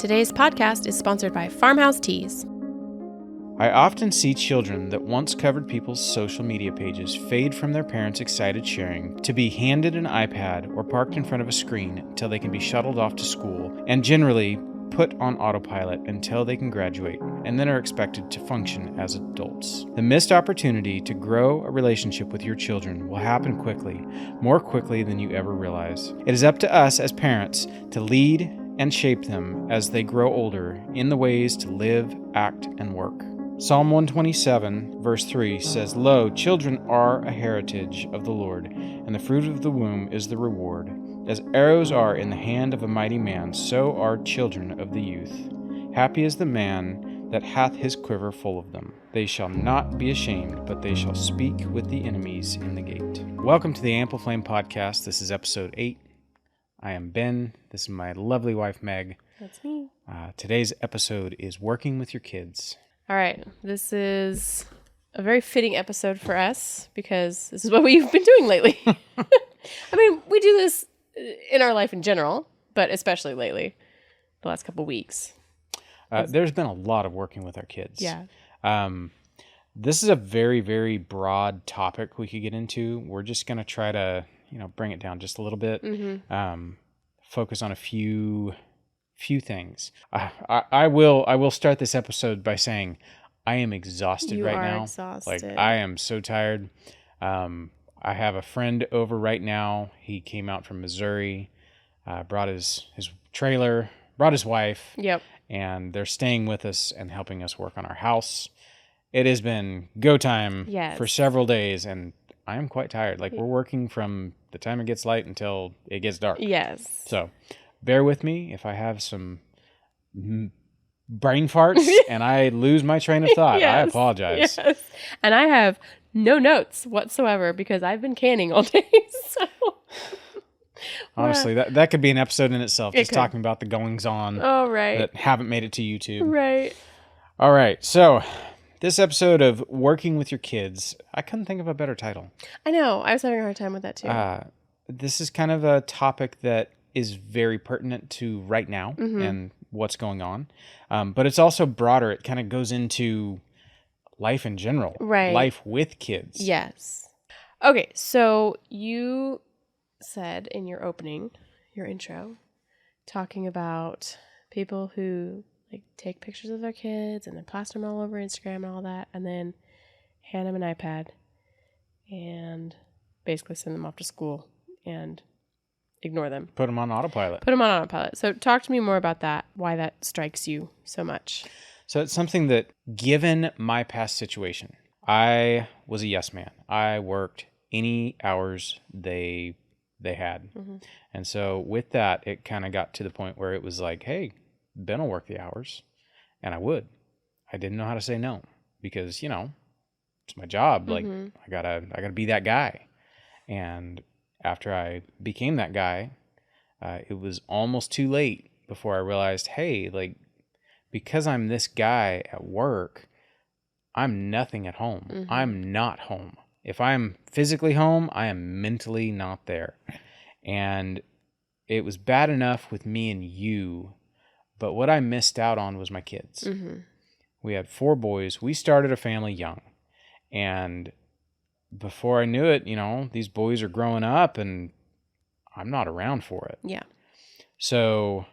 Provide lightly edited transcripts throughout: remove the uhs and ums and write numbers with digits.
Today's podcast is sponsored by Farmhouse Teas. I often see children that once covered people's social media pages fade from their parents' excited sharing to be handed an iPad or parked in front of a screen until they can be shuttled off to school, and generally put on autopilot until they can graduate, and then are expected to function as adults. The missed opportunity to grow a relationship with your children will happen quickly, more quickly than you ever realize. It is up to us as parents to lead and shape them as they grow older in the ways to live, act, and work. Psalm 127, verse 3 says, "Lo, children are a heritage of the Lord, and the fruit of the womb is the reward. As arrows are in the hand of a mighty man, so are children of the youth. Happy is the man that hath his quiver full of them. They shall not be ashamed, but they shall speak with the enemies in the gate." Welcome to the Ample Flame Podcast. This is episode 8. I am Ben. This is my lovely wife, Meg. That's me. Today's episode is Working with Your Kids. All right. This is a very fitting episode for us because this is what we've been doing lately. I mean, we do this in our life in general, but especially lately, the last couple weeks. There's been a lot of working with our kids. Yeah. This is a very, very broad topic we could get into. We're just going to try to, bring it down just a little bit. Mm-hmm. Focus on a few things. I will start this episode by saying I am exhausted right now. Exhausted. Like, I am so tired. I have a friend over right now. He came out from Missouri, brought his trailer, brought his wife. Yep. And they're staying with us and helping us work on our house. It has been go time for several days, and I am quite tired. Like, we're working from the time it gets light until it gets dark. Yes. So bear with me if I have some brain farts and I lose my train of thought. Yes. I apologize. Yes. And I have no notes whatsoever because I've been canning all day. So honestly, that could be an episode in itself, just could. talking about the goings on right. that haven't made it to YouTube. Right. All right. So this episode of Working with Your Kids, I couldn't think of a better title. I know. I was having a hard time with that too. This is kind of a topic that is very pertinent to right now and what's going on. But it's also broader. It kind of goes into life in general. Right. Life with kids. Yes. Okay. So you said in your intro, talking about people who take pictures of their kids and then plaster them all over Instagram and all that, and then hand them an iPad and basically send them off to school and ignore them. Put them on autopilot. So talk to me more about that, why that strikes you so much. So it's something that, given my past situation, I was a yes man. I worked any hours they had. Mm-hmm. And so with that, it kind of got to the point where it was like, hey, Ben will work the hours. And I would. I didn't know how to say no because, it's my job. Like, I gotta be that guy. And after I became that guy, it was almost too late before I realized, hey, because I'm this guy at work, I'm nothing at home. Mm-hmm. I'm not home. If I'm physically home, I am mentally not there. And it was bad enough with me and you, but what I missed out on was my kids. Mm-hmm. We had 4 boys. We started a family young. And before I knew it, these boys are growing up and I'm not around for it. Yeah. So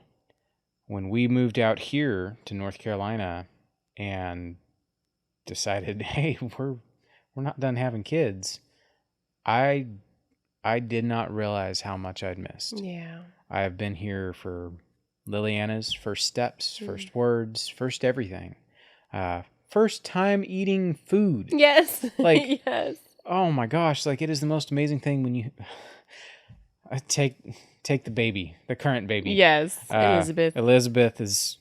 when we moved out here to North Carolina and decided, hey, we're not done having kids, I did not realize how much I'd missed. Yeah. I have been here for Liliana's first steps, first words, first everything. First time eating food. Yes. Yes. Oh my gosh, it is the most amazing thing when you take the baby, the current baby. Yes, Elizabeth. Elizabeth is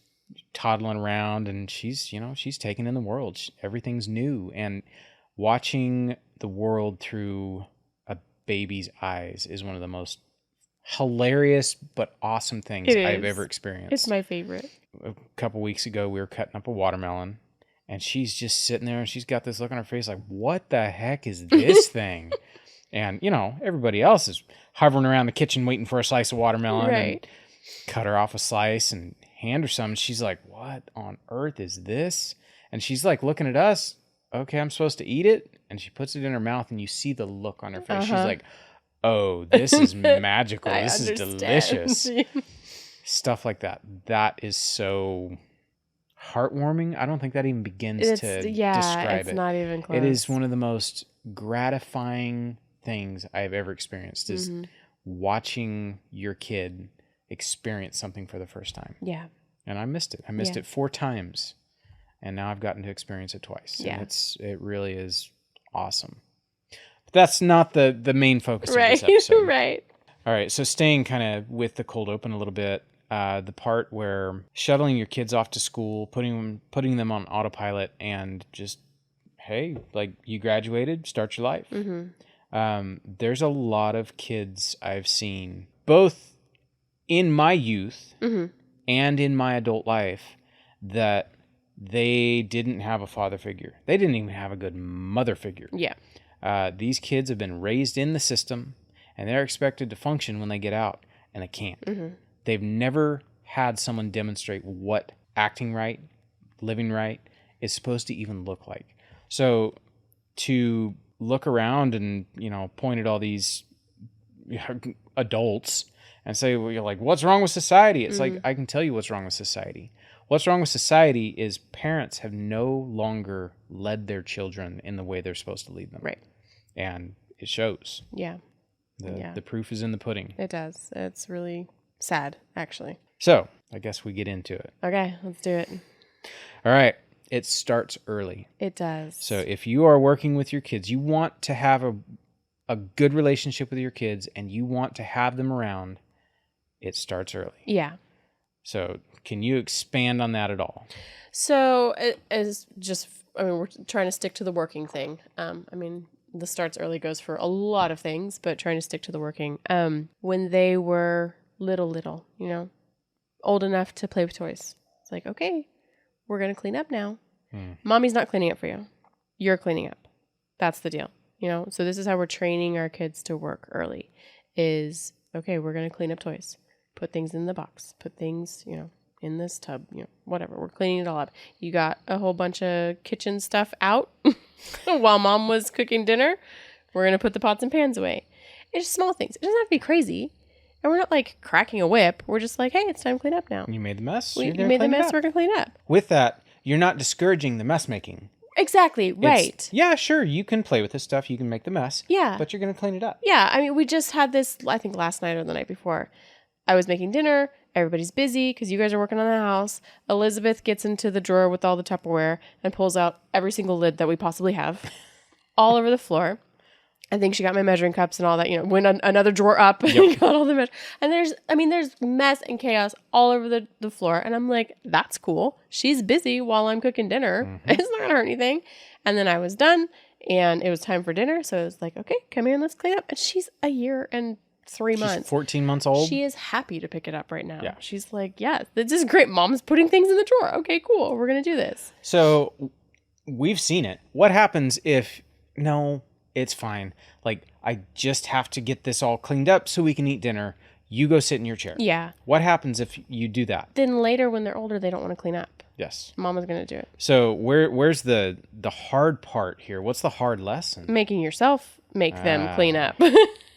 toddling around and she's taking in the world. Everything's new, and watching the world through a baby's eyes is one of the most hilarious but awesome things I've ever experienced. It's my favorite. A couple weeks ago, we were cutting up a watermelon, and she's just sitting there, and she's got this look on her face like, what the heck is this thing? And, everybody else is hovering around the kitchen waiting for a slice of watermelon. Right. And cut her off a slice and hand her some. She's like, what on earth is this? And she's like looking at us. Okay, I'm supposed to eat it. And she puts it in her mouth, and you see the look on her face. She's like, oh, this is magical. This is delicious. Stuff like that. That is so heartwarming. I don't think that even begins to describe it's it. Not even close. It is one of the most gratifying things I've ever experienced is watching your kid experience something for the first time. Yeah. And I missed it. I missed it 4 times. And now I've gotten to experience it twice. Yeah. And it really is awesome. But that's not the main focus of this episode. Right. All right. So staying kind of with the cold open a little bit, the part where shuttling your kids off to school, putting them on autopilot and just, hey, like you graduated, start your life. There's a lot of kids I've seen, both in my youth and in my adult life, that they didn't have a father figure. They didn't even have a good mother figure. Yeah. These kids have been raised in the system, and they're expected to function when they get out, and they can't. They've never had someone demonstrate what acting right, living right is supposed to even look like. So to look around and, point at all these adults and say, well, you're like, what's wrong with society? It's like, I can tell you what's wrong with society. What's wrong with society is parents have no longer led their children in the way they're supposed to lead them. Right. And it shows. Yeah. The proof is in the pudding. It does. It's really sad, actually. So I guess we get into it. Okay, let's do it. All right. It starts early. It does. So if you are working with your kids, you want to have a good relationship with your kids and you want to have them around, it starts early. Yeah. So can you expand on that at all? So we're trying to stick to the working thing. The starts early goes for a lot of things, but trying to stick to the working. When they were little, old enough to play with toys, it's like, okay, we're going to clean up now. Mommy's not cleaning up for you. You're cleaning up. That's the deal. So this is how we're training our kids to work early is, okay, we're going to clean up toys, put things in the box, put things, in this tub, whatever. We're cleaning it all up. You got a whole bunch of kitchen stuff out while mom was cooking dinner. We're going to put the pots and pans away. It's just small things. It doesn't have to be crazy. And we're not like cracking a whip. We're just like, hey, it's time to clean up now. You made the mess. You made the mess. We're going to clean up. With that, you're not discouraging the mess making. Exactly. Right. Yeah, sure. You can play with this stuff. You can make the mess. Yeah. But you're going to clean it up. Yeah. We just had this, I think last night or the night before. I was making dinner. Everybody's busy because you guys are working on the house. Elizabeth gets into the drawer with all the Tupperware and pulls out every single lid that we possibly have all over the floor. I think she got my measuring cups and all that, went another drawer up and got all the measure. And there's mess and chaos all over the floor. And I'm like, that's cool. She's busy while I'm cooking dinner. It's not going to hurt anything. And then I was done and it was time for dinner. So I was like, okay, come here and let's clean up. And she's a year and 3 months. She's 14 months old. She is happy to pick it up right now. Yeah. She's like, yeah, this is great. Mom's putting things in the drawer. Okay, cool. We're going to do this. So we've seen it. What happens if, no, it's fine. Like, I just have to get this all cleaned up so we can eat dinner. You go sit in your chair. Yeah. What happens if you do that? Then later when they're older, they don't want to clean up. Yes. Mama's going to do it. So where's the hard part here? What's the hard lesson? Making yourself make them clean up.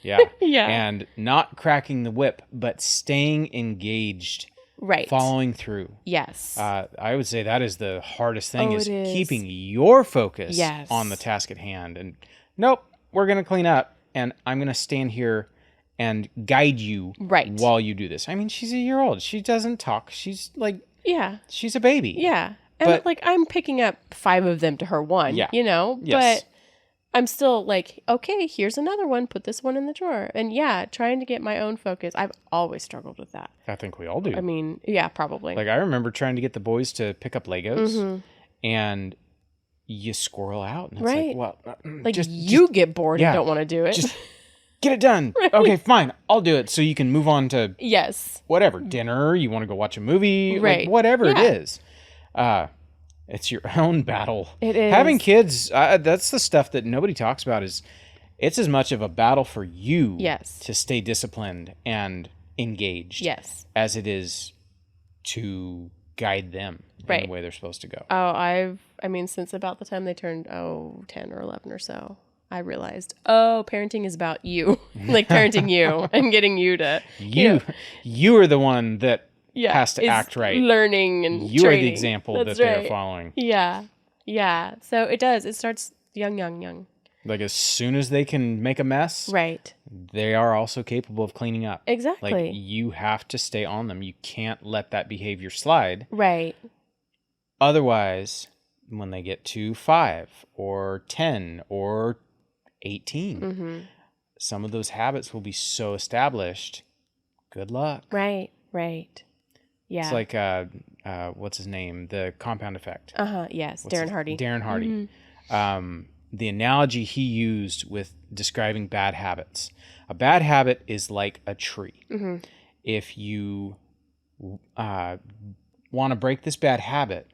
Yeah. Yeah. And not cracking the whip, but staying engaged. Right. Following through. Yes. I would say that is the hardest thing is it is. keeping your focus Yes. on the task at hand. And nope, we're going to clean up and I'm going to stand here and guide you while you do this. I mean, she's a year old. She doesn't talk. She's like, she's a baby. Yeah. And I'm picking up 5 of them to her 1, Yes. but I'm still like, okay, here's another one. Put this one in the drawer. And trying to get my own focus. I've always struggled with that. I think we all do. I mean, yeah, probably. Like I remember trying to get the boys to pick up Legos and you squirrel out. And it's like, well, you get bored and don't want to do it. Just get it done. Right. Okay, fine. I'll do it. So you can move on to whatever, dinner. You want to go watch a movie, like whatever it is. It's your own battle. It is. Having kids, that's the stuff that nobody talks about is it's as much of a battle for you to stay disciplined and engaged as it is to guide them in Right. the way they're supposed to go. I mean, since about the time they turned, 10 or 11 or so, I realized, parenting is about you, like parenting you and getting you to, You are the one that has to is act right. learning and You training. are the example That's that right. they're following. Yeah. Yeah. So it does. It starts young. Like as soon as they can make a mess, Right. they are also capable of cleaning up. Exactly. Like you have to stay on them. You can't let that behavior slide. Right. Otherwise, when they get to 5 or 10 or 18, some of those habits will be so established. Good luck. Right. Yeah. It's like, what's his name? The Compound Effect. Yes. Darren Hardy. Darren Hardy. The analogy he used with describing bad habits. A bad habit is like a tree. If you want to break this bad habit,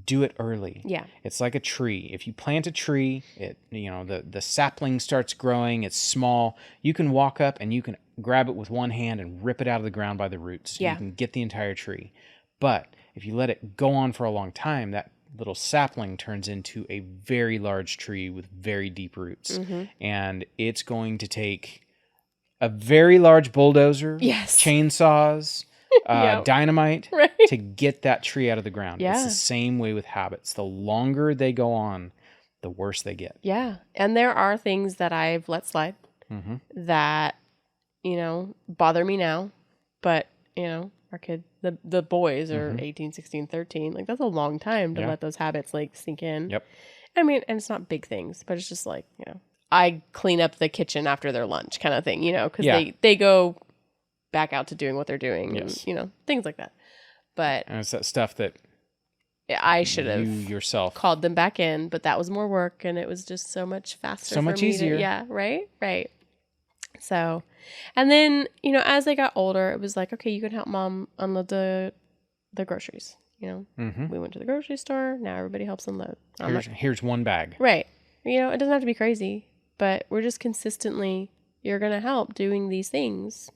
do it early. Yeah. It's like a tree. If you plant a tree, the sapling starts growing, it's small. You can walk up and you can grab it with one hand and rip it out of the ground by the roots. Yeah. You can get the entire tree. But if you let it go on for a long time, that little sapling turns into a very large tree with very deep roots. And it's going to take a very large bulldozer, chainsaws, dynamite to get that tree out of the ground. Yeah. It's the same way with habits. The longer they go on, the worse they get. Yeah. And there are things that I've let slide that, bother me now. But, our kid, the boys are 18, 16, 13. Like, that's a long time to let those habits, like, sink in. Yep. I mean, and it's not big things, but it's just like, I clean up the kitchen after their lunch kind of thing, because they go back out to doing what they're doing. Yes. And, things like that. But And it's that stuff that I should you have yourself called them back in, but that was more work and it was just so much faster. So much easier. Yeah, right. So, and then, as they got older, it was like, okay, you can help mom unload the groceries. We went to the grocery store. Now everybody helps unload. Here's one bag. Right. It doesn't have to be crazy, but we're just consistently, you're going to help doing these things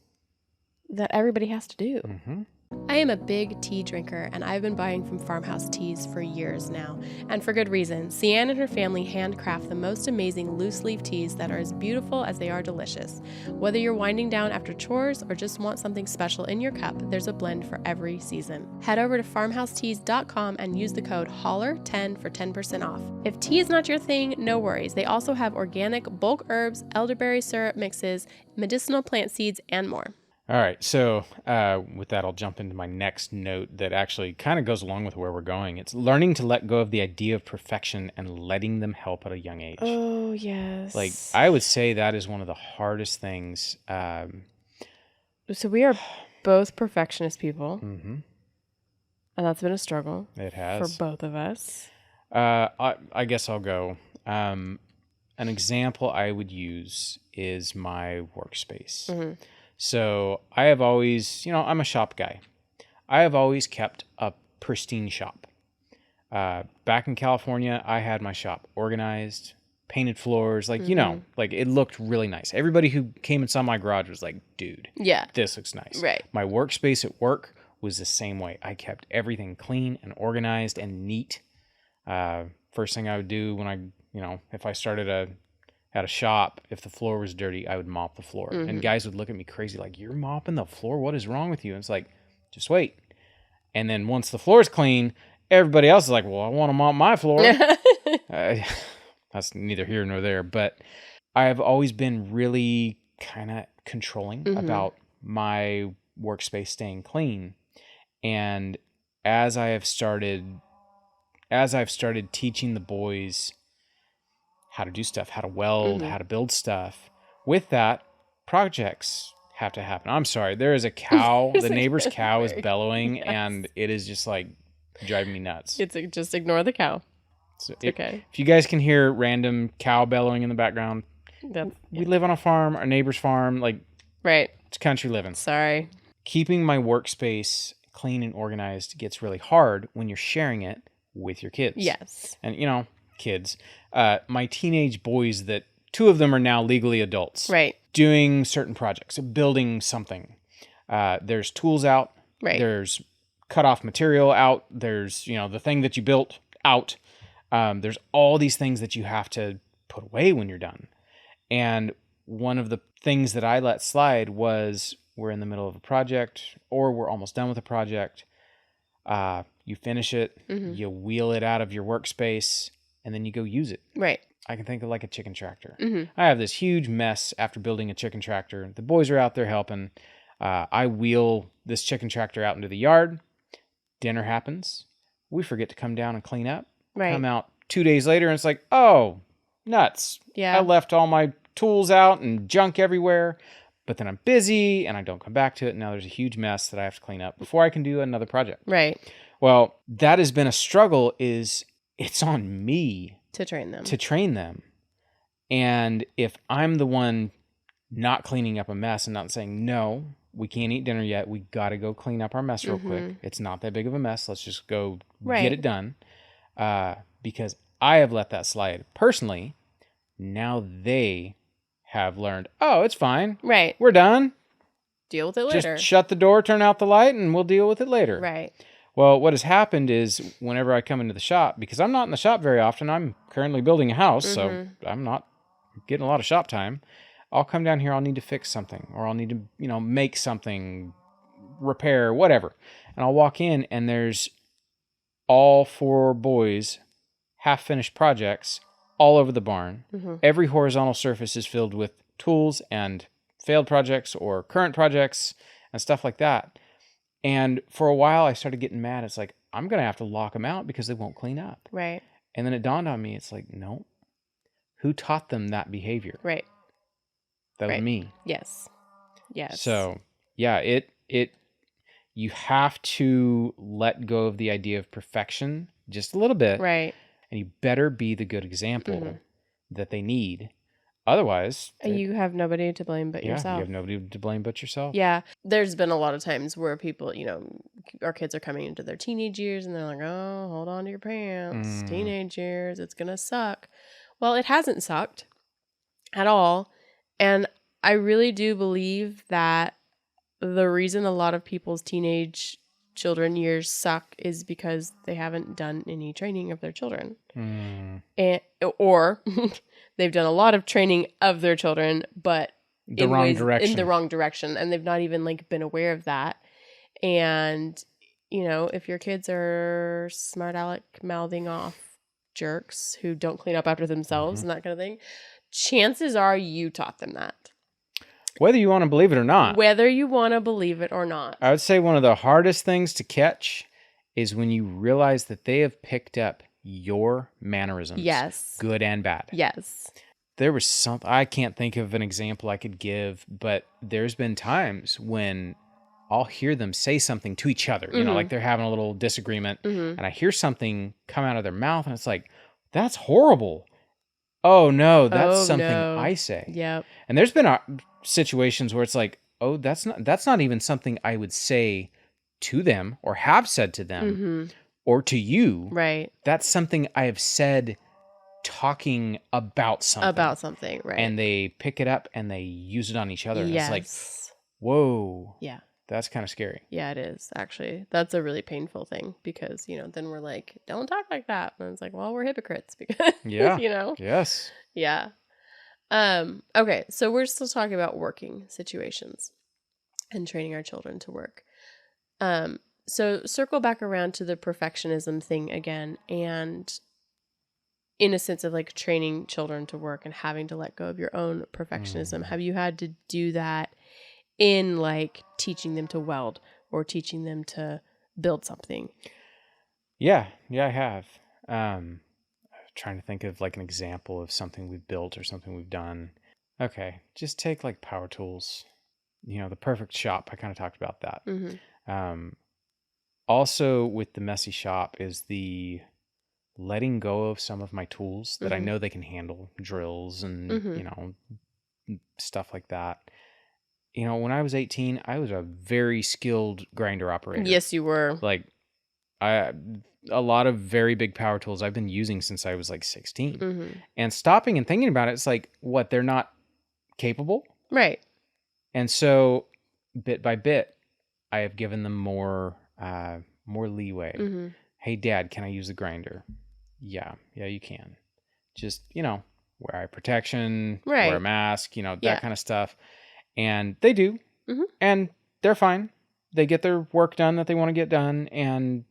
that everybody has to do. I am a big tea drinker, and I've been buying from Farmhouse Teas for years now, and for good reason. Cian and her family handcraft the most amazing loose leaf teas that are as beautiful as they are delicious. Whether you're winding down after chores or just want something special in your cup, there's a blend for every season. Head over to farmhouseteas.com and use the code HOLLER10 for 10% off. If tea is not your thing, no worries. They also have organic bulk herbs, elderberry syrup mixes, medicinal plant seeds, and more. All right, so with that, I'll jump into my next note that actually kind of goes along with where we're going. It's learning to let go of the idea of perfection and letting them help at a young age. Oh, yes. Like, I would say that is one of the hardest things. So we are both perfectionist people. And that's been a struggle. It has. For both of us. I guess I'll go. An example I would use is my workspace. So I have always, I'm a shop guy. I have always kept a pristine shop. Back in California, I had my shop organized, painted floors, like it looked really nice. Everybody who came and saw my garage was like, dude, this looks nice. Right. My workspace at work was the same way. I kept everything clean and organized and neat. First thing I would do when I, if I started at a shop, if the floor was dirty, I would mop the floor. And guys would look at me crazy like, you're mopping the floor? What is wrong with you? And it's like, just wait. And then once the floor is clean, everybody else is like, well, I want to mop my floor. That's neither here nor there. But I've always been really kind of controlling about my workspace staying clean. And as I've started teaching the boys how to do stuff, how to weld, how to build stuff, with that, projects have to happen. I'm sorry, there is a cow. The neighbor's cow is bellowing, and it is just like driving me nuts. Just ignore the cow. So Okay. If you guys can hear random cow bellowing in the background, we live on a farm, our neighbor's farm, like Right. it's country living. Sorry. Keeping my workspace clean and organized gets really hard when you're sharing it with your kids. Yes. And kids, my teenage boys, that 2 of them are now legally adults. Right. Doing certain projects, building something. There's tools out. Right. There's cut off material out. There's, the thing that you built out. There's all these things that you have to put away when you're done. And one of the things that I let slide was we're in the middle of a project or we're almost done with a project. You finish it, you wheel it out of your workspace, and then you go use it. Right. I can think of like a chicken tractor. I have this huge mess after building a chicken tractor. The boys are out there helping. I wheel this chicken tractor out into the yard. Dinner happens. We forget to come down and clean up. Right. Come out 2 days later, and it's like, oh, nuts. Yeah. I left all my tools out and junk everywhere, but then I'm busy and I don't come back to it. Now there's a huge mess that I have to clean up before I can do another project. Right. Well, that has been a struggle. It's on me to train them. And if I'm the one not cleaning up a mess and not saying, no, we can't eat dinner yet, we got to go clean up our mess real quick. It's not that big of a mess. Let's just go get it done. Because I have let that slide personally. Now they have learned, oh, it's fine. Right. We're done. Deal with it later. Just shut the door, turn out the light, and we'll deal with it later. Right. Well, what has happened is whenever I come into the shop, because I'm not in the shop very often, I'm currently building a house, so I'm not getting a lot of shop time. I'll come down here, I'll need to fix something, or I'll need to, make something, repair, whatever. And I'll walk in, and there's all 4 boys, half-finished projects all over the barn. Every horizontal surface is filled with tools and failed projects or current projects and stuff like that. And for a while, I started getting mad. It's like, I'm going to have to lock them out because they won't clean up. Right. And then it dawned on me, it's like, no. Who taught them that behavior? Right. That was me. Yes. Yes. So, yeah, you have to let go of the idea of perfection just a little bit. Right. And you better be the good example that they need. Otherwise, you have nobody to blame but yourself. You have nobody to blame but yourself. Yeah. There's been a lot of times where people, our kids are coming into their teenage years and they're like, oh, hold on to your pants. Teenage years, it's going to suck. Well, it hasn't sucked at all. And I really do believe that the reason a lot of people's teenage children years suck is because they haven't done any training of their children. Or they've done a lot of training of their children, but in the wrong direction. And they've not even been aware of that. And, if your kids are smart aleck mouthing off jerks who don't clean up after themselves and that kind of thing, chances are you taught them that. Whether you want to believe it or not. I would say one of the hardest things to catch is when you realize that they have picked up your mannerisms. Yes. Good and bad. Yes. There was something, I can't think of an example I could give, but there's been times when I'll hear them say something to each other, like they're having a little disagreement, and I hear something come out of their mouth, and it's like, that's horrible. Oh, no, that's something I say. Yep. And there's been situations where it's like, oh, that's not even something I would say to them or have said to them or to you. Right. That's something I have said talking about something. Right. And they pick it up and they use it on each other. And yes. It's like, whoa. Yeah. That's kind of scary. Yeah, it is, actually. That's a really painful thing because, then we're like, don't talk like that. And it's like, well, we're hypocrites because, yeah. Yes. Yeah. Okay, so we're still talking about working situations and training our children to work. So circle back around to the perfectionism thing again, and in a sense of training children to work and having to let go of your own perfectionism. Have you had to do that in teaching them to weld or teaching them to build something? Yeah, I have. I'm trying to think of an example of something we've built or something we've done. Okay, just take power tools. The perfect shop. I kind of talked about that. Also with the messy shop is the letting go of some of my tools that I know they can handle, drills and stuff like that. When I was 18, I was a very skilled grinder operator. Yes, you were. A lot of very big power tools I've been using since I was 16. And stopping and thinking about it, it's what, they're not capable? Right. And so bit by bit, I have given them more more leeway. Mm-hmm. Hey, Dad, can I use the grinder? Yeah, you can. Just, wear eye protection, wear a Right. mask, that Yeah. kind of stuff. And they do. Mm-hmm. And they're fine. They get their work done that they want to get done, and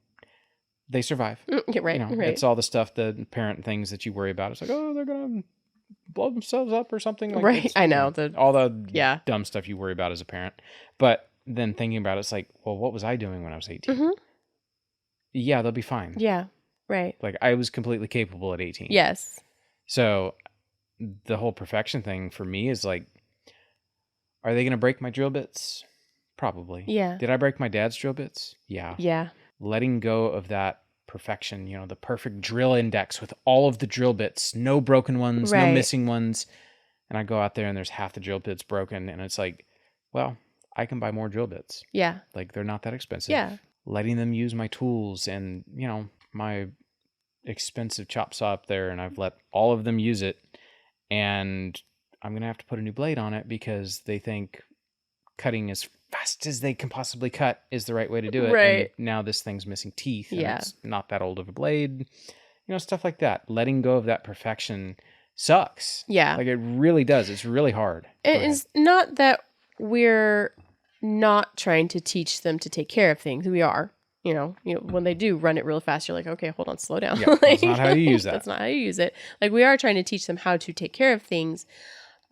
they survive. Yeah, right. Right. It's all the stuff, the parent things that you worry about. It's like, oh, they're going to blow themselves up or something. Like, Right. I know. all the dumb stuff you worry about as a parent. But then thinking about it, it's like, well, what was I doing when I was 18? Mm-hmm. Yeah, they'll be fine. Yeah. Right. Like, I was completely capable at 18. Yes. So the whole perfection thing for me is like, are they going to break my drill bits? Probably. Yeah. Did I break my dad's drill bits? Yeah. Yeah. Letting go of that perfection, the perfect drill index with all of the drill bits, no broken ones, no missing ones. And I go out there and there's half the drill bits broken. And it's like, well, I can buy more drill bits. Yeah. Like, they're not that expensive. Yeah. Letting them use my tools and, my expensive chop saw up there, and I've let all of them use it. And I'm going to have to put a new blade on it because they think cutting as fast as they can possibly cut is the right way to do it. Right. And now this thing's missing teeth. And Yeah. it's not that old of a blade. Stuff like that. Letting go of that perfection sucks. Yeah. Like, it really does. It's really hard. It's not that we're not trying to teach them to take care of things. We are. When they do run it real fast, you're like, okay, hold on, slow down. Yeah, that's not how you use that. That's not how you use it. Like, we are trying to teach them how to take care of things,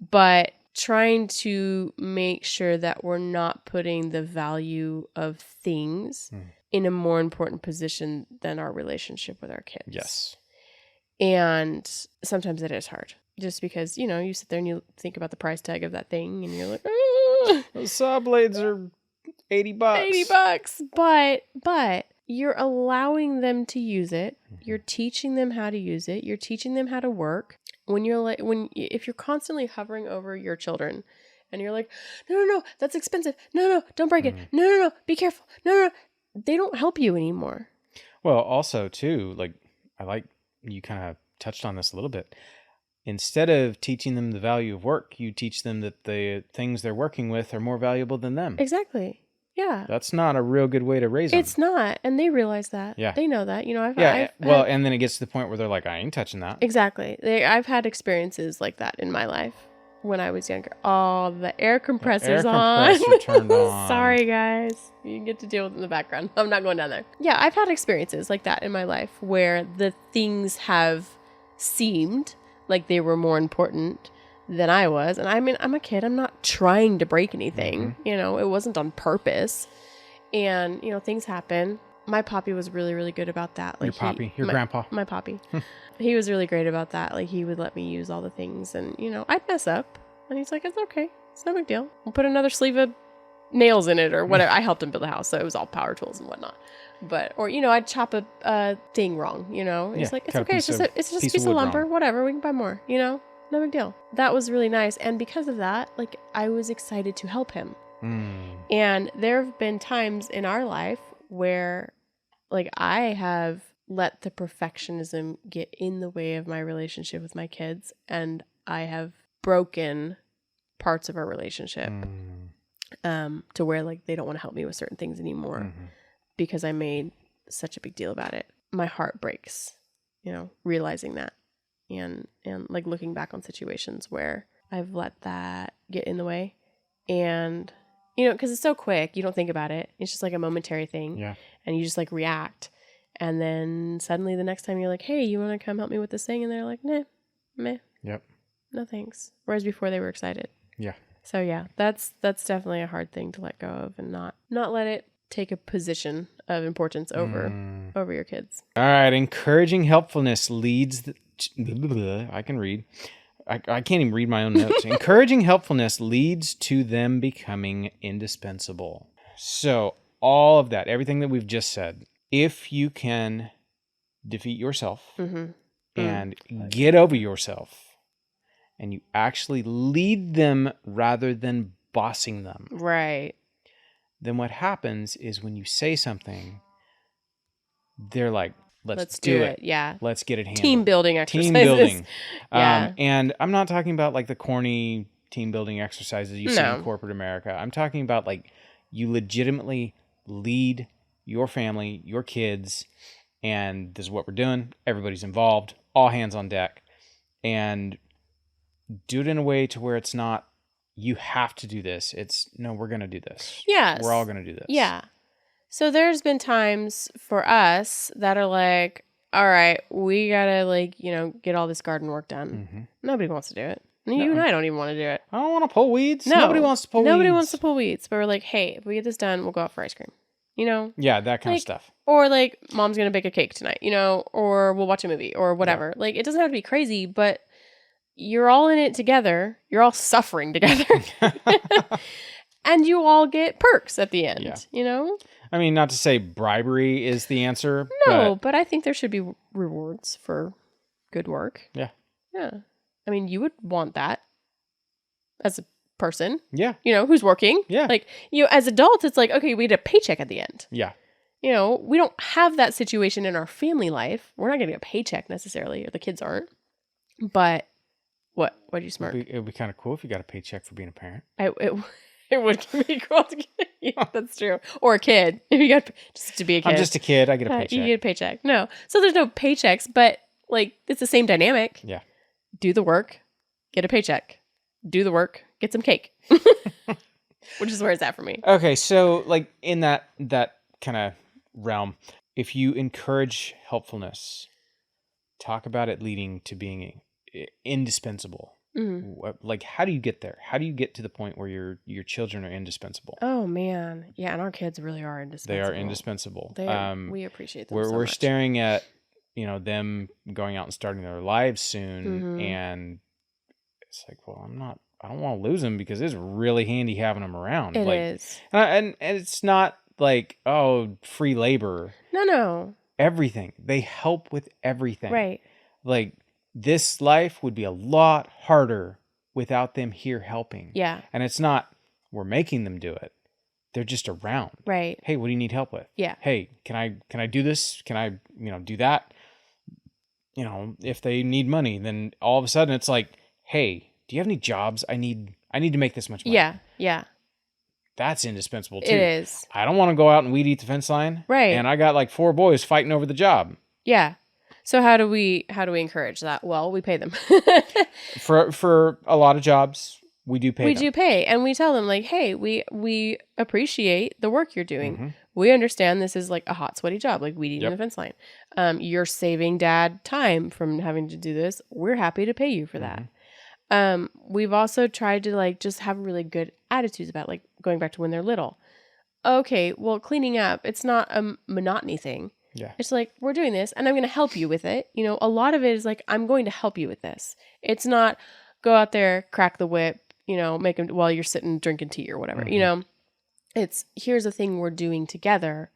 but trying to make sure that we're not putting the value of things in a more important position than our relationship with our kids. Yes. And sometimes it is hard just because, you sit there and you think about the price tag of that thing and you're like, those saw blades are $80. $80. But you're allowing them to use it. You're teaching them how to use it. You're teaching them how to work. If you're constantly hovering over your children and you're like, no, that's expensive. No, don't break it. No, be careful. No. They don't help you anymore. Well, also too, like, I like you kind of touched on this a little bit. Instead of teaching them the value of work, you teach them that the things they're working with are more valuable than them. Exactly. Yeah. That's not a real good way to raise them. It's not. And they realize that. Yeah. They know that. And then it gets to the point where they're like, I ain't touching that. Exactly. I've had experiences like that in my life when I was younger. Oh, the air compressor's on. Turned on. Sorry, guys. You get to deal with it in the background. I'm not going down there. Yeah, I've had experiences like that in my life where the things have seemed like they were more important than I was. And I mean, I'm a kid. I'm not trying to break anything. It wasn't on purpose. And, things happen. My poppy was really, really good about that. Like, your grandpa. My poppy. He was really great about that. Like, he would let me use all the things. And, I'd mess up. And he's like, it's okay. It's no big deal. We'll put another sleeve of nails in it or whatever. I helped him build a house. So it was all power tools and whatnot. I'd chop a thing wrong, He's like, it's okay. It's just a piece of lumber. Wrong. Whatever. We can buy more, No big deal. That was really nice. And because of that, like, I was excited to help him. And there have been times in our life where, like, I have let the perfectionism get in the way of my relationship with my kids, and I have broken parts of our relationship to where, like, they don't want to help me with certain things anymore because I made such a big deal about it. My heart breaks, realizing that and like looking back on situations where I've let that get in the way. And because it's so quick, you don't think about it. It's just like a momentary thing. Yeah. And you just like react. And then suddenly the next time you're like, hey, you want to come help me with this thing? And they're like, nah, meh. Yep. No thanks. Whereas before they were excited. Yeah. So yeah, that's definitely a hard thing to let go of and not let it take a position of importance over your kids. All right. Encouraging helpfulness leads I can read. I can't even read my own notes. Encouraging helpfulness leads to them becoming indispensable. So all of that, everything that we've just said, if you can defeat yourself and get over yourself and you actually lead them rather than bossing them. Right. Then what happens is when you say something, they're like, Let's do it. Yeah. Let's get it handled. Team building exercises. Team building. Yeah. And I'm not talking about like the corny team building exercises you see in corporate America. I'm talking about like you legitimately lead your family, your kids, and this is what we're doing. Everybody's involved, all hands on deck, and do it in a way to where it's not, you have to do this. It's, no, we're going to do this. Yes. We're all going to do this. Yeah. So there's been times for us that are like, all right, we got to like, get all this garden work done. Mm-hmm. Nobody wants to do it. You and I don't even want to do it. I don't want to pull weeds. No. Nobody wants to pull weeds. Nobody wants to pull weeds. But we're like, hey, if we get this done, we'll go out for ice cream. Yeah, that kind of stuff. Or like, mom's going to bake a cake tonight, or we'll watch a movie or whatever. Yeah. Like, it doesn't have to be crazy, but you're all in it together. You're all suffering together. And you all get perks at the end, I mean, not to say bribery is the answer. No, but I think there should be rewards for good work. Yeah. Yeah. I mean, you would want that as a person. Yeah. Who's working. Yeah. Like, as adults, it's like, okay, we get a paycheck at the end. Yeah. We don't have that situation in our family life. We're not getting a paycheck necessarily, or the kids aren't. But what? Why'd you smirk? It would be kind of cool if you got a paycheck for being a parent. It would be cool to get, yeah, that's true. Or a kid. If you got just to be a kid. I'm just a kid. I get a paycheck. You get a paycheck. No. So there's no paychecks, but like it's the same dynamic. Yeah. Do the work, get a paycheck. Do the work, get some cake. Which is where it's at for me. Okay, so like in that kind of realm, if you encourage helpfulness, talk about it leading to being indispensable. Mm-hmm. Like, how do you get there? How do you get to the point where your children are indispensable? Oh man, yeah, and our kids really are indispensable. They are indispensable. We appreciate them. We're staring at them going out and starting their lives soon, mm-hmm. and it's like, well, I don't want to lose them because it's really handy having them around. It is, and it's not like, oh, free labor. No. Everything, they help with everything. Right. Like, this life would be a lot harder without them here helping. Yeah. And it's not, we're making them do it. They're just around. Right. Hey, what do you need help with? Yeah. Hey, can I do this? Can I, do that? If they need money, then all of a sudden it's like, hey, do you have any jobs? I need to make this much money. Yeah. Yeah. That's indispensable too. It is. I don't want to go out and weed eat the fence line. Right. And I got like 4 boys fighting over the job. Yeah. So how do we encourage that? Well, we pay them. For a lot of jobs, we do pay them. We do pay, and we tell them like, "Hey, we appreciate the work you're doing. Mm-hmm. We understand this is like a hot, sweaty job, like weeding in the fence line. You're saving Dad time from having to do this. We're happy to pay you for that." We've also tried to like just have really good attitudes about like going back to when they're little. Okay, well, cleaning up, it's not a monotony thing. Yeah. It's like, we're doing this and I'm going to help you with it. A lot of it is like, I'm going to help you with this. It's not go out there, crack the whip, make them while you're sitting drinking tea or whatever, mm-hmm. It's here's a thing we're doing together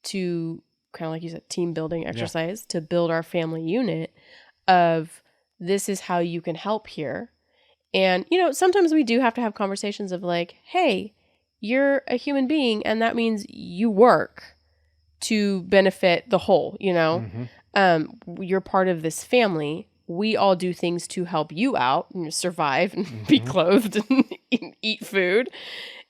to kind of like you said, team building exercise to build our family unit of this is how you can help here. And, sometimes we do have to have conversations of like, hey, you're a human being and that means you work to benefit the whole, mm-hmm. You're part of this family. We all do things to help you out and survive and mm-hmm. be clothed and eat food.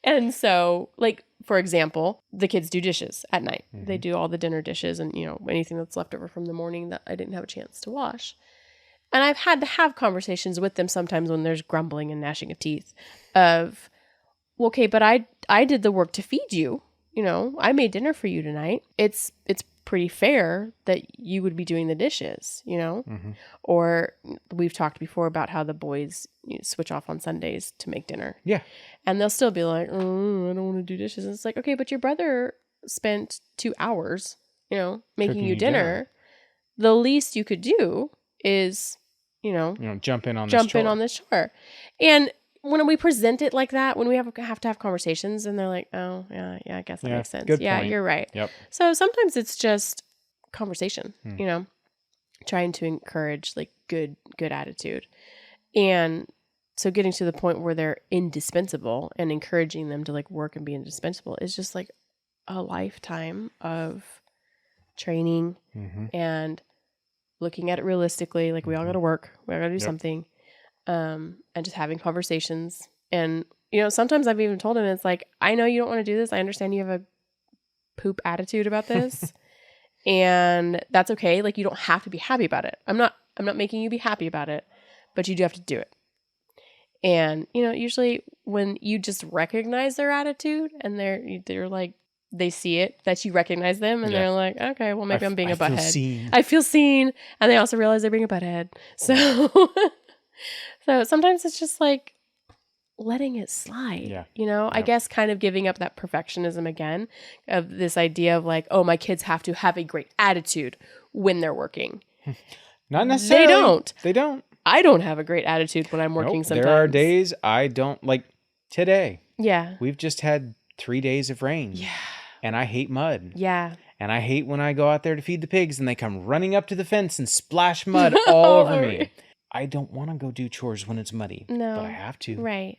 And so, like, for example, the kids do dishes at night. Mm-hmm. They do all the dinner dishes and, anything that's left over from the morning that I didn't have a chance to wash. And I've had to have conversations with them sometimes when there's grumbling and gnashing of teeth of, well, okay, but I did the work to feed you. I made dinner for you tonight. It's pretty fair that you would be doing the dishes, mm-hmm. Or we've talked before about how the boys switch off on Sundays to make dinner. Yeah. And they'll still be like, oh, I don't want to do dishes. And it's like, okay, but your brother spent 2 hours, making Cooking you dinner. The least you could do is, jump in on this chore. And when we present it like that, when we have to have conversations and they're like, oh, yeah, I guess that makes sense. Good yeah, point. You're right. Yep. So sometimes it's just conversation, trying to encourage like good attitude. And so getting to the point where they're indispensable and encouraging them to like work and be indispensable is just like a lifetime of training mm-hmm. and looking at it realistically. Like we all got to work. We all got to do something. And just having conversations. And, sometimes I've even told him, it's like, I know you don't want to do this. I understand you have a poop attitude about this. And that's okay. Like, you don't have to be happy about it. I'm not making you be happy about it, but you do have to do it. And, you know, usually when you just recognize their attitude and they're like, they see it, that you recognize them, and they're like, okay, well, maybe I'm being a butthead. I feel seen. And they also realize they're being a butthead. So, so sometimes it's just like letting it slide. Yeah. You know, I guess kind of giving up that perfectionism again of this idea of like, oh, my kids have to have a great attitude when they're working. Not necessarily. They don't. I don't have a great attitude when I'm working sometimes. There are days I don't, like today. Yeah. We've just had 3 days of rain. Yeah. And I hate mud. Yeah. And I hate when I go out there to feed the pigs and they come running up to the fence and splash mud all over me. I don't want to go do chores when it's muddy. No. But I have to. Right.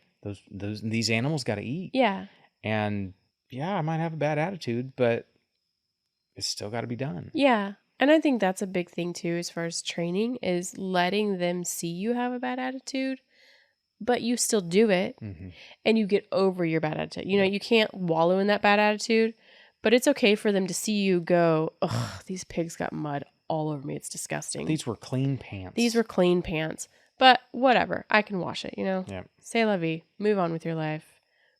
These animals got to eat. Yeah. And yeah, I might have a bad attitude, but it's still got to be done. Yeah. And I think that's a big thing too, as far as training, is letting them see you have a bad attitude, but you still do it and you get over your bad attitude. You know, you can't wallow in that bad attitude, but it's okay for them to see you go, ugh, these pigs got mud all over me. It's disgusting. These were clean pants. But whatever. I can wash it, you know? Yeah. C'est la vie. Move on with your life.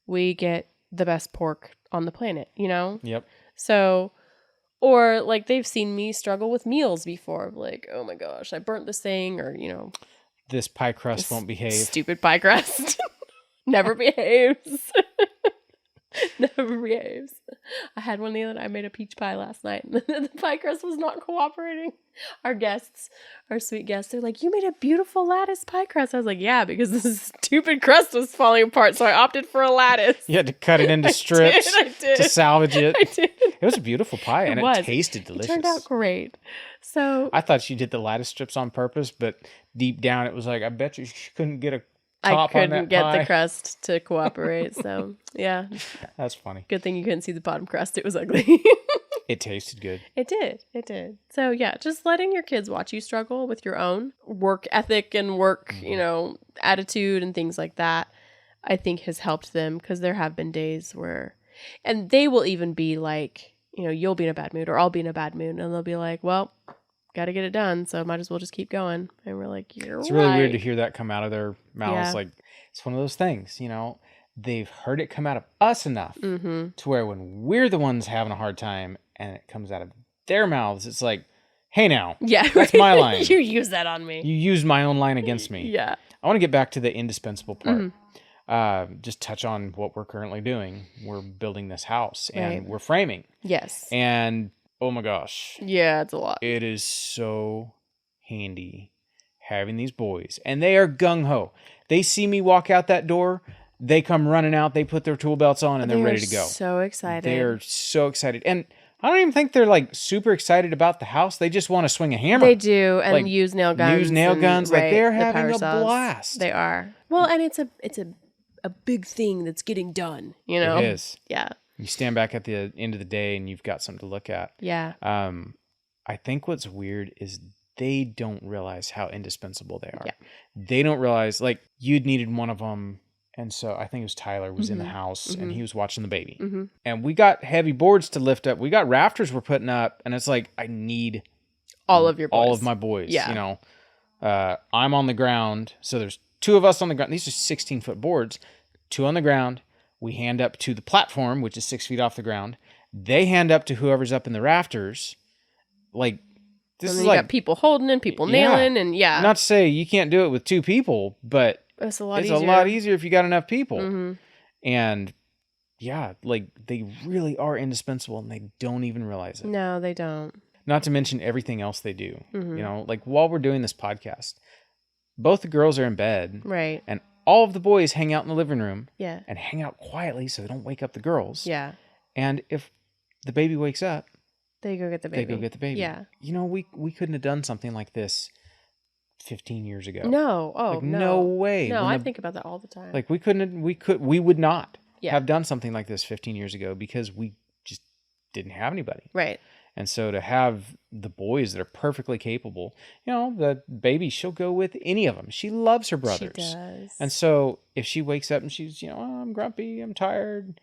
We get the best pork on the planet, you know? Yep. So, or like they've seen me struggle with meals before. Like, oh my gosh, I burnt this thing, or, you know. This pie crust won't behave. Stupid pie crust. Never behaves. Never behaves. I had one the other night. I made a peach pie last night, and the pie crust was not cooperating. Our guests, our sweet guests, they're like, you made a beautiful lattice pie crust. I was like, yeah, because this stupid crust was falling apart, so I opted for a lattice. You had to cut it into strips I did. to salvage it. I did. It was a beautiful pie, and it tasted delicious. It turned out great. So I thought she did the lattice strips on purpose, but deep down it was like, I bet you she couldn't get a top on that pie. I couldn't get the crust to cooperate, so yeah. That's funny. Good thing you couldn't see the bottom crust. It was ugly. It tasted good. It did. So yeah, just letting your kids watch you struggle with your own work ethic and work, you know, attitude and things like that, I think has helped them, because there have been days where, and they will even be like, you know, you'll be in a bad mood or I'll be in a bad mood, and they'll be like, well, got to get it done, so might as well just keep going. And we're like, it's really weird to hear that come out of their mouths. Yeah. Like, it's one of those things, you know, they've heard it come out of us enough to where when we're the ones having a hard time and it comes out of their mouths, it's like, hey now, that's my line. You use that on me. You used my own line against me. Yeah. I want to get back to the indispensable part. Just touch on what we're currently doing. We're building this house and we're framing. Yes. And oh my gosh. Yeah, it's a lot. It is so handy having these boys. And they are gung-ho. They see me walk out that door. They come running out. They put their tool belts on and they're ready to go. So excited. They're so excited. And I don't even think they're like super excited about the house. They just want to swing a hammer. They do, and like, use nail guns. Like they're having a blast. They are. Well, and it's a big thing that's getting done, you know? It is. Yeah. You stand back at the end of the day and you've got something to look at. Yeah. I think what's weird is they don't realize how indispensable they are. Yeah. They don't realize, like, you'd needed one of them. And so I think it was Tyler was in the house and he was watching the baby. And we got heavy boards to lift up. We got rafters we're putting up. And it's like, I need all of your boys. All of my boys. Yeah. You know, I'm on the ground. So there's 2 of us on the ground. These are 16-foot boards. 2 on the ground. We hand up to the platform, which is 6 feet off the ground. They hand up to whoever's up in the rafters. Like, this is like, you got people holding and people nailing and Not to say you can't do it with 2 people, but it's a lot easier if you got enough people. And yeah, like, they really are indispensable and they don't even realize it. No, they don't. Not to mention everything else they do. You know, like, while we're doing this podcast, both the girls are in bed. Right. And all of the boys hang out in the living room. Yeah. And hang out quietly so they don't wake up the girls. Yeah. And if the baby wakes up, they go get the baby. Yeah. You know, we couldn't have done something like this 15 years ago. No. Oh, like, no way. No, I think about that all the time. Like, we would not have done something like this 15 years ago because we just didn't have anybody. Right. And so to have the boys that are perfectly capable, you know, the baby, she'll go with any of them. She loves her brothers. She does. And so if she wakes up and she's, you know, oh, I'm grumpy, I'm tired,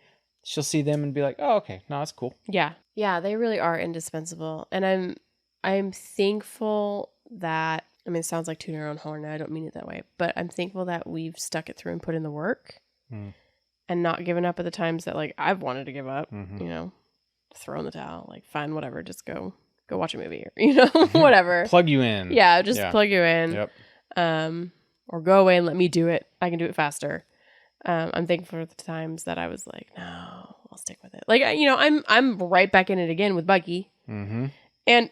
she'll see them and be like, oh, okay, no, that's cool. Yeah. Yeah, they really are indispensable. And I'm thankful that, I mean, it sounds like tooting our own horn, and I don't mean it that way, but I'm thankful that we've stuck it through and put in the work and not given up at the times that like I've wanted to give up, you know, throw in the towel, like fine, whatever, just go watch a movie or, you know, whatever. Plug you in. Yeah, just plug you in. Yep. Or go away and let me do it. I can do it faster. I'm thankful for the times that I was like, no, I'll stick with it. Like, you know, I'm right back in it again with Buggy and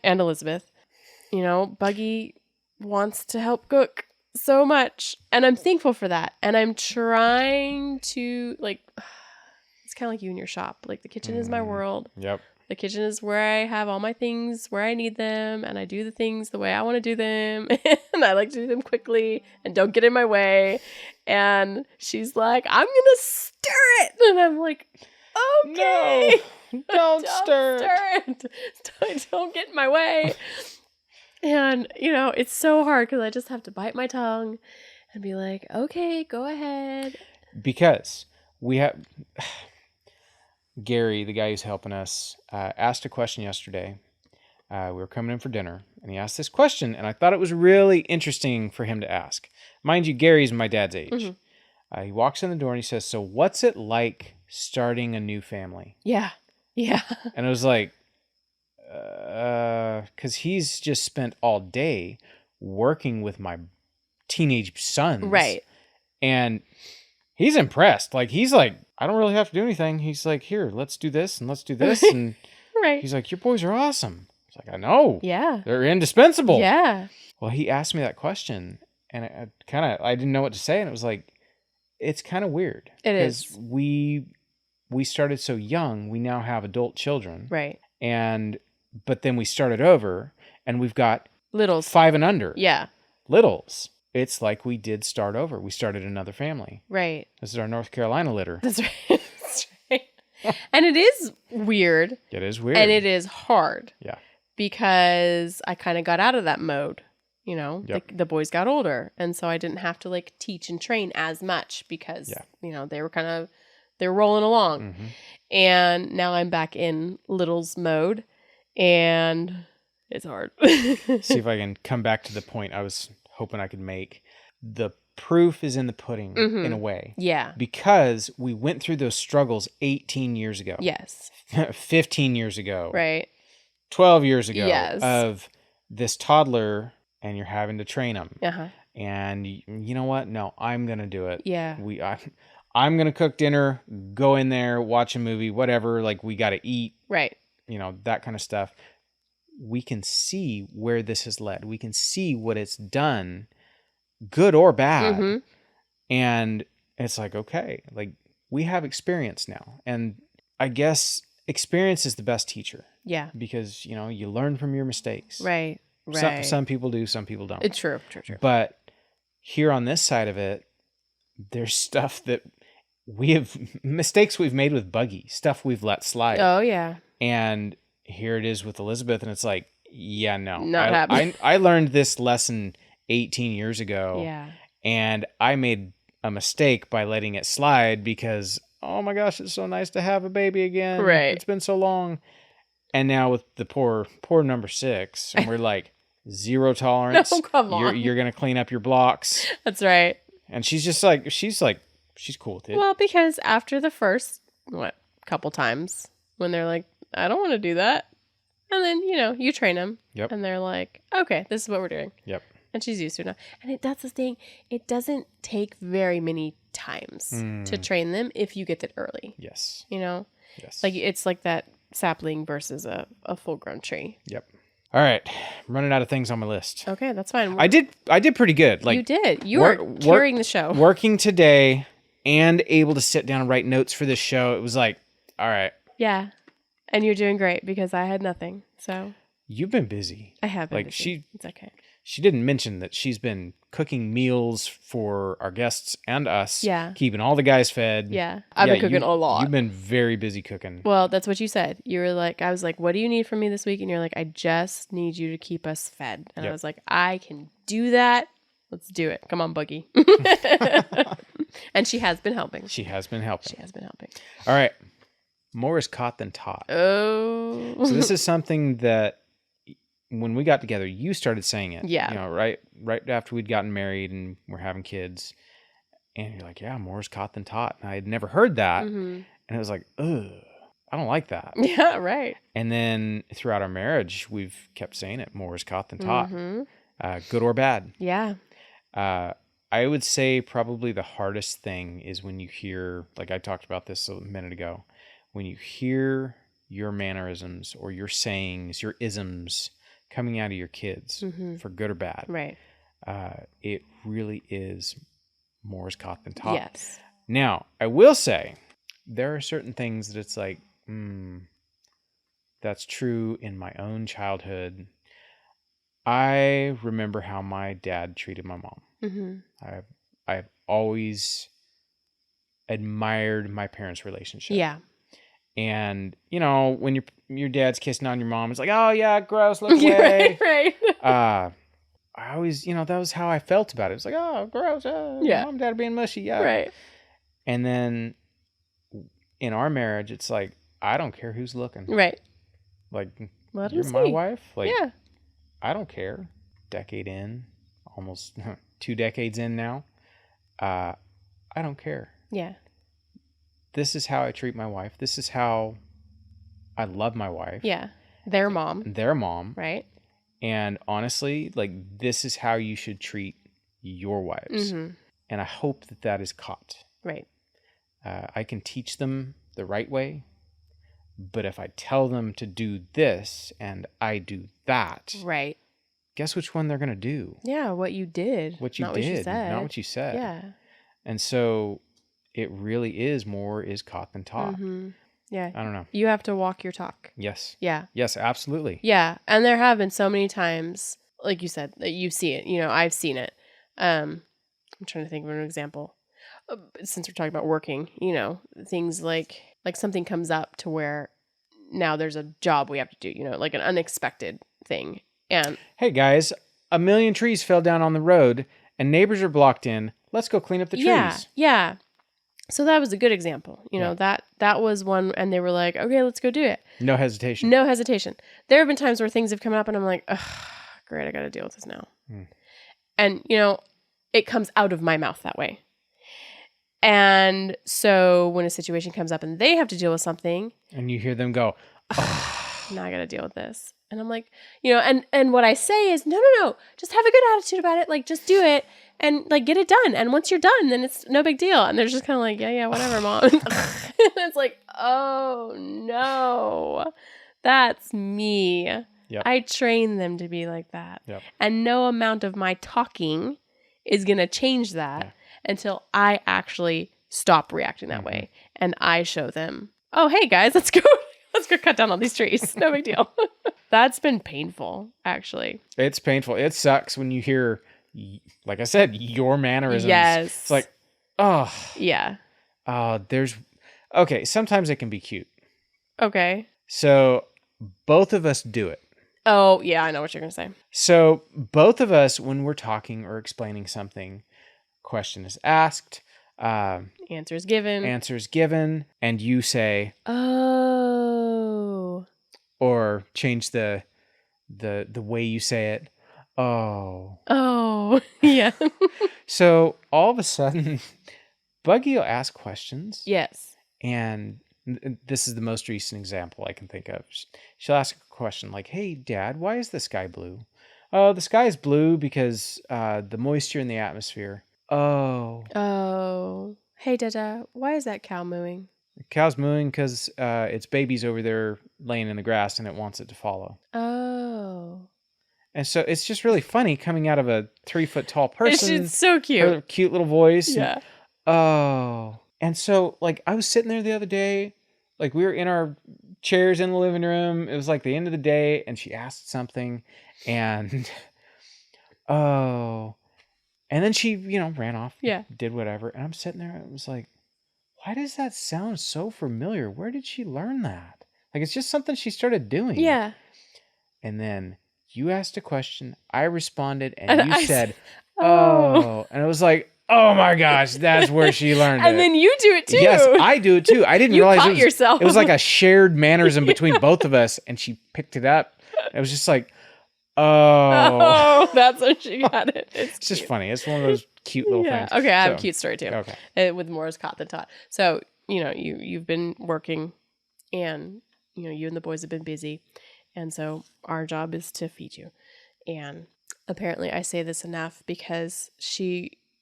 Elizabeth. You know, Buggy wants to help cook so much, and I'm thankful for that. And I'm trying to, like, it's kind of like you in your shop. Like, the kitchen is my world. Yep. The kitchen is where I have all my things where I need them, and I do the things the way I want to do them, and I like to do them quickly and don't get in my way. And she's like, I'm gonna stir it, and I'm like, okay, no, don't stir it. Don't get in my way. And you know, it's so hard because I just have to bite my tongue and be like, okay, go ahead. Because we have. Gary, the guy who's helping us, asked a question yesterday. We were coming in for dinner, and he asked this question, and I thought it was really interesting for him to ask. Mind you, Gary's my dad's age. He walks in the door, and he says, so what's it like starting a new family? Yeah. Yeah. And I was like, because he's just spent all day working with my teenage sons. Right. And he's impressed. Like, he's like, I don't really have to do anything. He's like, here, let's do this and let's do this. And right. He's like, your boys are awesome. It's like, I know. Yeah. They're indispensable. Yeah. Well, he asked me that question, and I didn't know what to say. And it was like, it's kind of weird. It is. Because we started so young, we now have adult children. Right. But then we started over, and we've got littles 5 and under. Yeah. Littles. It's like we did start over. We started another family. Right. This is our North Carolina litter. That's right. That's right. And it is weird. It is weird. And it is hard. Yeah. Because I kind of got out of that mode. You know, Yep. the boys got older. And so I didn't have to like teach and train as much because, you know, they were rolling along. And now I'm back in littles mode. And it's hard. See if I can come back to the point I was hoping I could make. The proof is in the pudding in a way. Yeah. Because we went through those struggles 18 years ago. Yes. 15 years ago. Right. 12 years ago. Yes. Of this toddler, and you're having to train them. Uh-huh. And you know what? No, I'm going to do it. Yeah. I'm going to cook dinner, go in there, watch a movie, whatever. Like, we got to eat. Right. You know, that kind of stuff. We can see where this has led. We can see what it's done, good or bad. And it's like, okay, like, we have experience now. And I guess experience is the best teacher. Yeah. Because, you know, you learn from your mistakes. Right. Right. Some people do, some people don't. It's true. But here on this side of it, there's stuff that mistakes we've made with Buggy, stuff we've let slide. Oh, yeah. And here it is with Elizabeth, and it's like, yeah, no. Not happening. I learned this lesson 18 years ago. Yeah. And I made a mistake by letting it slide because, oh my gosh, it's so nice to have a baby again. Right. It's been so long. And now with the poor number 6, and we're like, zero tolerance. No, come on. You're going to clean up your blocks. That's right. And she's just like, she's cool with it. Well, because after the first, couple times when they're like, I don't want to do that. And then, you know, you train them. Yep. And they're like, okay, this is what we're doing. Yep. And she's used to it now. And that's the thing. It doesn't take very many times to train them if you get it early. Yes. You know? Yes. Like, it's like that sapling versus a full-grown tree. Yep. All right. I'm running out of things on my list. Okay, that's fine. I did pretty good. Like, you did. You were carrying the show. Working today and able to sit down and write notes for this show. It was like, all right. Yeah. And you're doing great because I had nothing. So you've been busy. I have been like busy. It's okay. She didn't mention that she's been cooking meals for our guests and us. Yeah. Keeping all the guys fed. Yeah. I've been cooking a lot. You've been very busy cooking. Well, that's what you said. You were like, I was like, what do you need from me this week? And you're like, I just need you to keep us fed. And I was like, I can do that. Let's do it. Come on, Boogie. And she has been helping. She has been helping. She has been helping. All right. More is caught than taught. Oh. So this is something that when we got together, you started saying it. Yeah. You know, right after we'd gotten married and we're having kids. And you're like, yeah, more is caught than taught. And I had never heard that. Mm-hmm. And it was like, ugh, I don't like that. Yeah, right. And then throughout our marriage, we've kept saying it, more is caught than taught. Mm-hmm. Good or bad. Yeah. I would say probably the hardest thing is when you hear, like I talked about this a minute ago, when you hear your mannerisms or your sayings, your isms coming out of your kids, for good or bad. Right. It really is more is caught than taught. Yes. Now, I will say there are certain things that it's like, that's true in my own childhood. I remember how my dad treated my mom. Mm-hmm. I've always admired my parents' relationship. Yeah. And, you know, when your dad's kissing on your mom, it's like, oh, yeah, gross, look away. Right. I always, you know, that was how I felt about it. It's like, oh, gross. Mom and dad are being mushy. Yeah. Right. And then in our marriage, it's like, I don't care who's looking. Right. Like, Let you're him my see. wife. Like, Yeah. I don't care. Decade in, almost 2 decades in now. I don't care. Yeah. This is how I treat my wife. This is how I love my wife. Yeah. Their mom. Their mom. Right. And honestly, like, this is how you should treat your wives. Mm-hmm. And I hope that that is caught. Right. I can teach them the right way. But if I tell them to do this and I do that, Right. guess which one they're going to do? Yeah, what you did. What you not did, what you said. not what you said. Yeah. And so it really is more is caught than taught. Mm-hmm. Yeah. I don't know. You have to walk your talk. Yes. Yeah. Yes, absolutely. Yeah. And there have been so many times, like you said, that you see it. You know, I've seen it. I'm trying to think of an example. Since we're talking about working, you know, things like something comes up to where now there's a job we have to do, you know, like an unexpected thing. And hey guys, 1 million trees fell down on the road and neighbors are blocked in. Let's go clean up the trees. Yeah. So that was a good example. You know, that was one, and they were like, okay, let's go do it. No hesitation. No hesitation. There have been times where things have come up and I'm like, ugh, great, I got to deal with this now. And, you know, it comes out of my mouth that way. And so when a situation comes up and they have to deal with something. And you hear them go, now I got to deal with this. And I'm like, you know, and what I say is, no, just have a good attitude about it. Like, just do it and like get it done. And once you're done, then it's no big deal. And they're just kind of like, yeah, whatever, mom. It's like, oh no, that's me. Yep. I train them to be like that. Yep. And no amount of my talking is going to change that until I actually stop reacting that way. And I show them, oh, hey guys, let's go cut down all these trees. No big deal. That's been painful, actually. It's painful. It sucks when you hear, like I said, your mannerisms. Yes. It's like, oh. Yeah. Okay, sometimes it can be cute. Okay. So both of us do it. Oh, yeah, I know what you're going to say. So both of us, when we're talking or explaining something, question is asked. Answers given. Answers given. And you say, oh. Or change the way you say it. Oh. Oh, yeah. So all of a sudden, Buggy will ask questions. Yes. And this is the most recent example I can think of. She'll ask a question like, hey, Dad, why is the sky blue? Oh, the sky is blue because the moisture in the atmosphere. Oh. Oh. Hey, Dada, why is that cow mooing? The cow's mooing because its baby's over there laying in the grass and it wants it to follow. Oh. And so it's just really funny coming out of a 3-foot tall person. It's so cute. Her cute little voice. Yeah. And, oh. And so, like, I was sitting there the other day, like, we were in our chairs in the living room. It was like the end of the day, and she asked something, and, oh. And then she, you know, ran off. Yeah. Did whatever. And I'm sitting there, and it was like, why does that sound so familiar? Where did she learn that? Like, it's just something she started doing. Yeah. And then you asked a question, I responded, and you said, oh. And it was like, Oh my gosh, that's where she learned it. And then you do it too. Yes, I do it too. I didn't You realize caught yourself. It was like a shared mannerism between both of us, and she picked it up. It was just like, oh, that's when she got it. It's just funny. It's one of those cute little things. Okay, I have a cute story too. Okay. With more is caught than taught. So, you've been working, and you and the boys have been busy, and so our job is to feed you. And apparently I say this enough because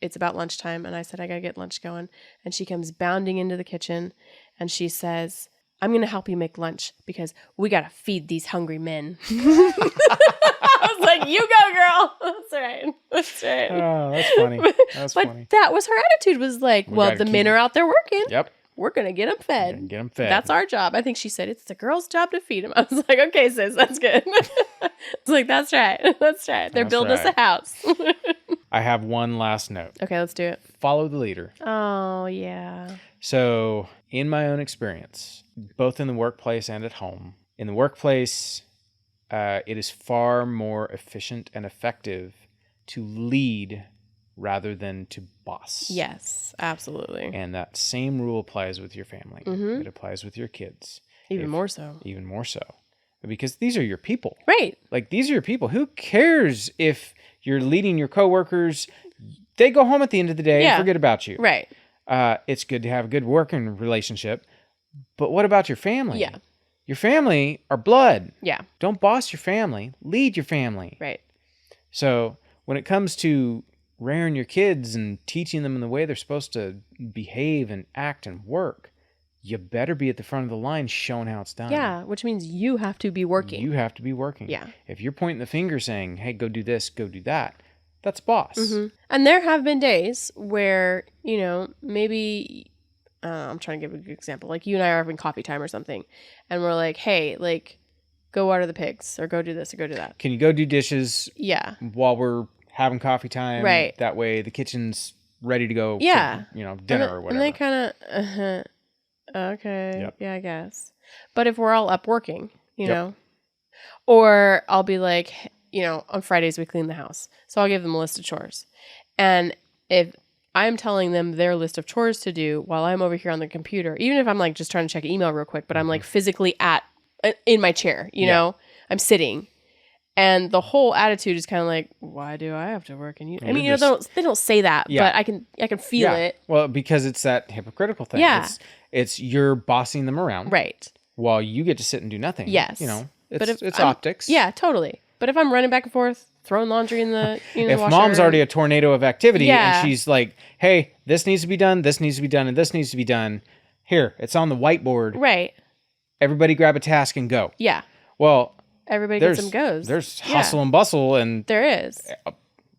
it's about lunchtime, and I said I gotta get lunch going, and she comes bounding into the kitchen, and she says, I'm gonna help you make lunch because we gotta feed these hungry men. I was like, you go, girl. That's right. Oh, that's funny. That's funny. That was her attitude, was like, well, the men are out there working. Yep. We're going to get them fed. Get them fed. That's our job. I think she said it's the girl's job to feed them. I was like, okay, sis, that's good. It's like, that's right. That's right. They're building us a house. I have one last note. Okay, let's do it. Follow the leader. Oh, yeah. So, in my own experience, both in the workplace and at home, in the workplace, it is far more efficient and effective to lead rather than to boss. Yes, absolutely. And that same rule applies with your family. Mm-hmm. It applies with your kids. Even more so. Even more so. Because these are your people. Right. Like, these are your people. Who cares if you're leading your coworkers? They go home at the end of the day and forget about you. Right. It's good to have a good working relationship. But what about your family? Yeah. Your family are blood. Yeah. Don't boss your family. Lead your family. Right. So when it comes to rearing your kids and teaching them in the way they're supposed to behave and act and work, you better be at the front of the line showing how it's done. Yeah, which means you have to be working. You have to be working. Yeah. If you're pointing the finger saying, hey, go do this, go do that, that's boss. Mm-hmm. And there have been days where, maybe, I'm trying to give a good example. Like, you and I are having coffee time or something, and we're like, hey, like, go water the pigs, or go do this, or go do that. Can you go do dishes while we're having coffee time? Right. That way the kitchen's ready to go for, dinner or whatever. And they kind of, okay, I guess. But if we're all up working, you know, or I'll be like, on Fridays we clean the house. So I'll give them a list of chores. And if I'm telling them their list of chores to do while I'm over here on the computer, even if I'm like just trying to check an email real quick, but I'm like physically in my chair, you know, I'm sitting. And the whole attitude is kind of like, why do I have to work? And I mean, they don't say that, but I can feel it. Well, because it's that hypocritical thing. Yeah. It's you're bossing them around. Right. While you get to sit and do nothing. Yes. It's optics. Yeah, totally. But if I'm running back and forth, throwing laundry in the if washer, mom's already a tornado of activity and she's like, hey, this needs to be done, this needs to be done, and this needs to be done. Here, it's on the whiteboard. Right. Everybody grab a task and go. Yeah. Well, everybody gets them goes. There's hustle and bustle, and there is.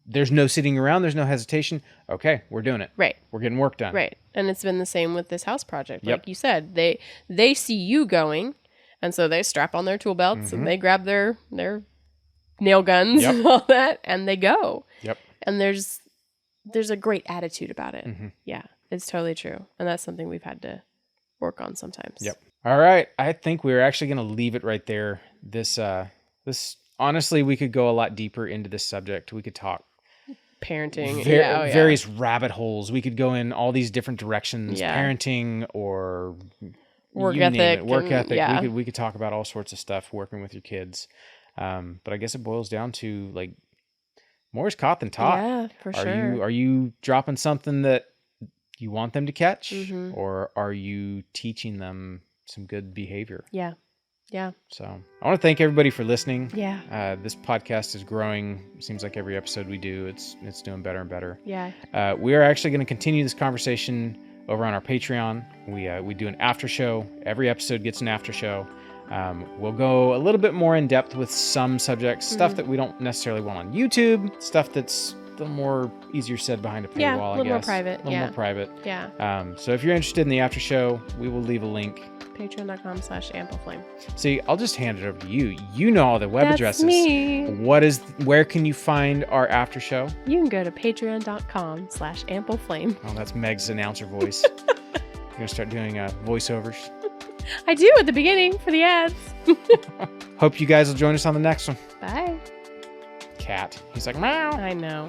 There's no sitting around. There's no hesitation. Okay, we're doing it. Right. We're getting work done. Right. And it's been the same with this house project. Like you said, they see you going, and so they strap on their tool belts and they grab their nail guns and all that, and they go. Yep. And there's a great attitude about it. Mm-hmm. Yeah, it's totally true. And that's something we've had to work on sometimes. Yep. All right. I think we're actually going to leave it right there. This honestly, we could go a lot deeper into this subject. We could talk parenting, various rabbit holes. We could go in all these different directions, parenting or work ethic. Yeah. We could talk about all sorts of stuff working with your kids. But I guess it boils down to like more is caught than taught. Yeah, for sure. Are you dropping something that you want them to catch, or are you teaching them some good behavior? Yeah. Yeah. So I want to thank everybody for listening. Yeah. This podcast is growing. It seems like every episode we do, it's doing better and better. Yeah. We are actually going to continue this conversation over on our Patreon. We do an after show. Every episode gets an after show. We'll go a little bit more in depth with some subjects, stuff that we don't necessarily want on YouTube, stuff that's a little more easier said behind a paywall, a little more private. A little more private. Yeah. So if you're interested in the after show, we will leave a link. Patreon.com/ampleflame. See, I'll just hand it over to you. You know all the web That's addresses. Me. Where can you find our after show? You can go to patreon.com/ampleflame. Oh, that's Meg's announcer voice. You're going to start doing voiceovers. I do at the beginning for the ads. Hope you guys will join us on the next one. Bye. Cat. He's like, meow. I know.